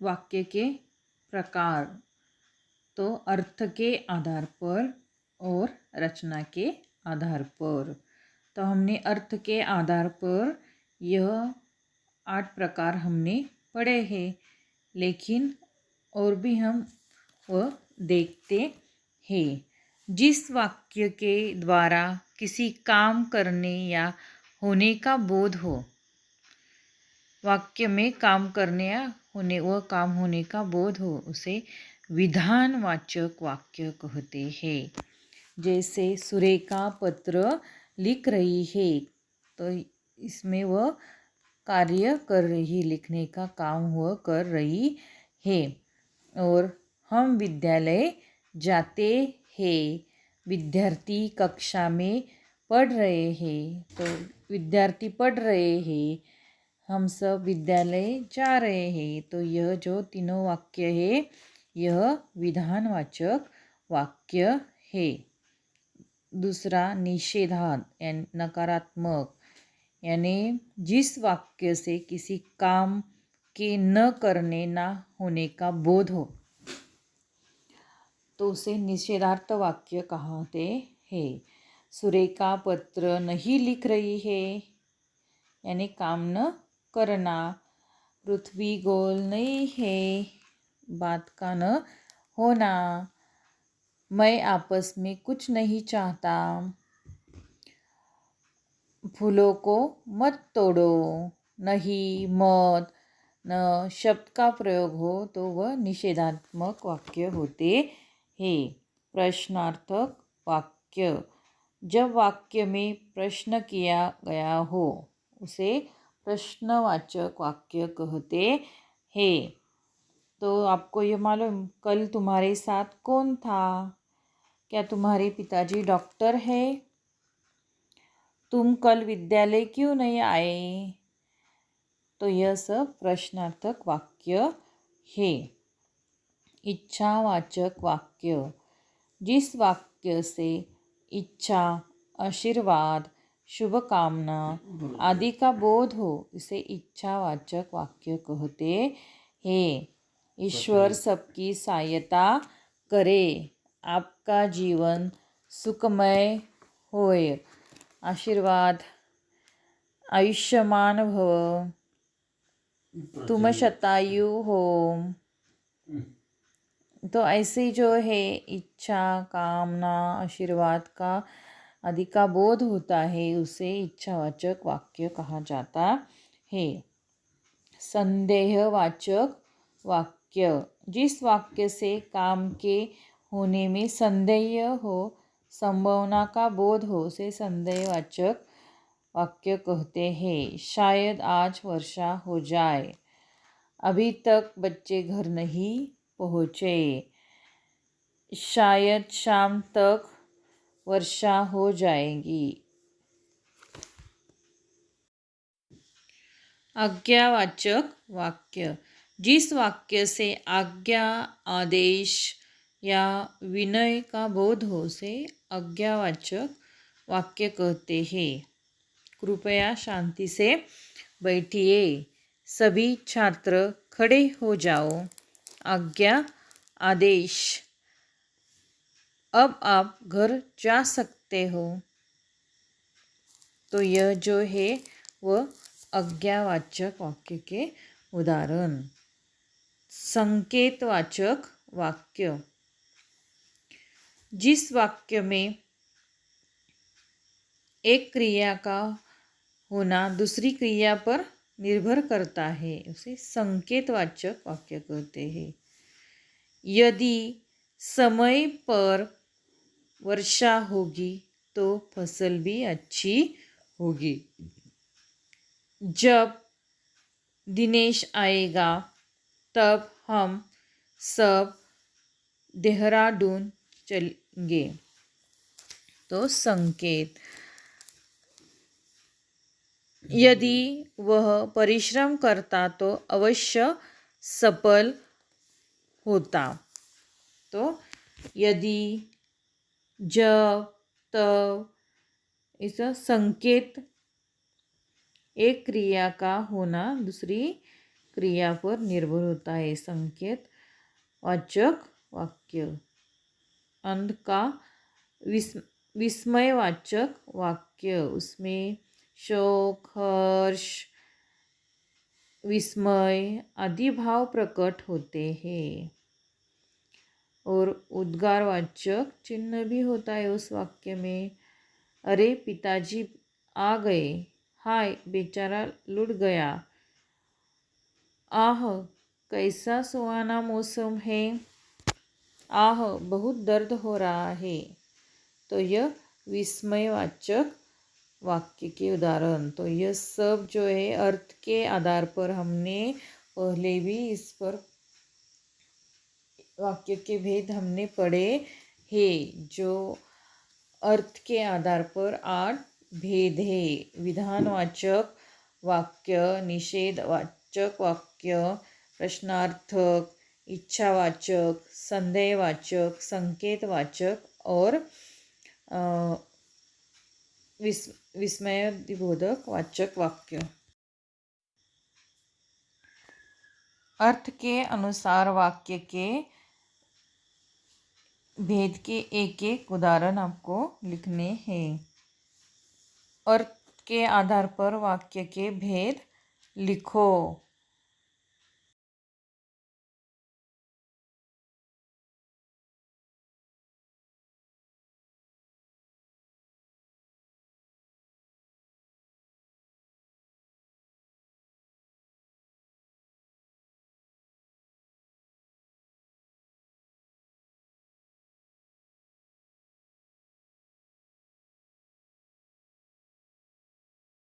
वाक्य के प्रकार, तो अर्थ के आधार पर और रचना के आधार पर। तो हमने अर्थ के आधार पर यह 8 प्रकार हमने पढ़े हैं, लेकिन और भी हम वह देखते हैं। जिस वाक्य के द्वारा किसी काम करने या होने का बोध हो, वाक्य में काम करने या वह काम होने का बोध हो, उसे विधानवाचक वाक्य कहते हैं। जैसे सुरेखा पत्र लिख रही है, तो इसमें वह कार्य कर रही, लिखने का काम वह कर रही है। और हम विद्यालय जाते हैं, विद्यार्थी कक्षा में पढ़ रहे हैं, तो विद्यार्थी पढ़ रहे हैं, हम सब विद्यालय जा रहे हैं। तो यह जो तीनों वाक्य है, यह विधानवाचक वाक्य है। दूसरा निषेधार्थ यानी नकारात्मक, यानी जिस वाक्य से किसी काम के न करने ना होने का बोध हो, तो उसे निषेधार्थ वाक्य कहते हैं। सुरेखा पत्र नहीं लिख रही है, यानी काम न करना। पृथ्वी गोल नहीं है, बात का न होना। मैं आपस में कुछ नहीं चाहता, फूलों को मत तोड़ो। नहीं, मत, न शब्द का प्रयोग हो तो वह निषेधात्मक वाक्य होते हैं। प्रश्नार्थक वाक्य, जब वाक्य में प्रश्न किया गया हो, उसे प्रश्नवाचक वाक्य कहते हैं। तो आपको ये मालूम, कल तुम्हारे साथ कौन था? क्या तुम्हारे पिताजी डॉक्टर है? तुम कल विद्यालय क्यों नहीं आए? तो यह सब प्रश्नार्थक वाक्य है। इच्छावाचक वाक्य, जिस वाक्य से इच्छा, आशीर्वाद, शुभकामना आदि का बोध हो, इसे इच्छावाचक वाक्य कहते हैं। ईश्वर सबकी सहायता करे, आपका जीवन सुखमय होय, आशीर्वाद, आयुष्मान भव, तुम शतायु हो। तो ऐसे जो है इच्छा, कामना, आशीर्वाद का आदि का बोध होता है, उसे इच्छावाचक वाक्य कहा जाता है। संदेहवाचक वाक्य, जिस वाक्य से काम के होने में संदेह हो, संभावना का बोध हो, उसे संदेहवाचक वाक्य कहते हैं। शायद आज वर्षा हो जाए, अभी तक बच्चे घर नहीं पहुँचे, शायद शाम तक वर्षा हो जाएगी। आज्ञावाचक वाक्य, जिस वाक्य से आज्ञा, आदेश या विनय का बोध हो, उसे आज्ञावाचक वाक्य कहते हैं। कृपया शांति से बैठिए, सभी छात्र खड़े हो जाओ। आज्ञा, आदेश, अब आप घर जा सकते हो। तो यह जो है वह आज्ञावाचक वाक्य के उदाहरण। संकेतवाचक वाक्य, जिस वाक्य में एक क्रिया का होना दूसरी क्रिया पर निर्भर करता है, उसे संकेतवाचक वाक्य कहते हैं। यदि समय पर वर्षा होगी तो फसल भी अच्छी होगी। जब दिनेश आएगा तब हम सब देहरादून चलेंगे। तो संकेत, यदि वह परिश्रम करता तो अवश्य सफल होता। तो यदि, जब, तब, इसका संकेत एक क्रिया का होना दूसरी क्रिया पर निर्भर होता है। संकेत वाचक वाक्य। अंध का विस्मयवाचक वाक्य, उसमें शोक, हर्ष, विस्मय आदि भाव प्रकट होते हैं। और उद्गारवाचक चिन्ह भी होता है उस वाक्य में। अरे पिताजी आ गए, हाय बेचारा लुट गया, आह कैसा सुहाना मौसम है, आह बहुत दर्द हो रहा है। तो यह विस्मयवाचक वाक्य के उदाहरण। तो यह सब जो है अर्थ के आधार पर हमने पहले भी इस पर वाक्य के भेद हमने पढ़े हैं। जो अर्थ के आधार पर 8 भेद है। विधानवाचक वाक्य, निषेधवाचक वाक्य, प्रश्नार्थक, इच्छावाचक, संदेहवाचक, संकेतवाचक और विस्मयबोधक वाचक वाक्य। अर्थ के अनुसार वाक्य के भेद के एक एक उदाहरण आपको लिखने हैं। अर्थ के आधार पर वाक्य के भेद लिखो।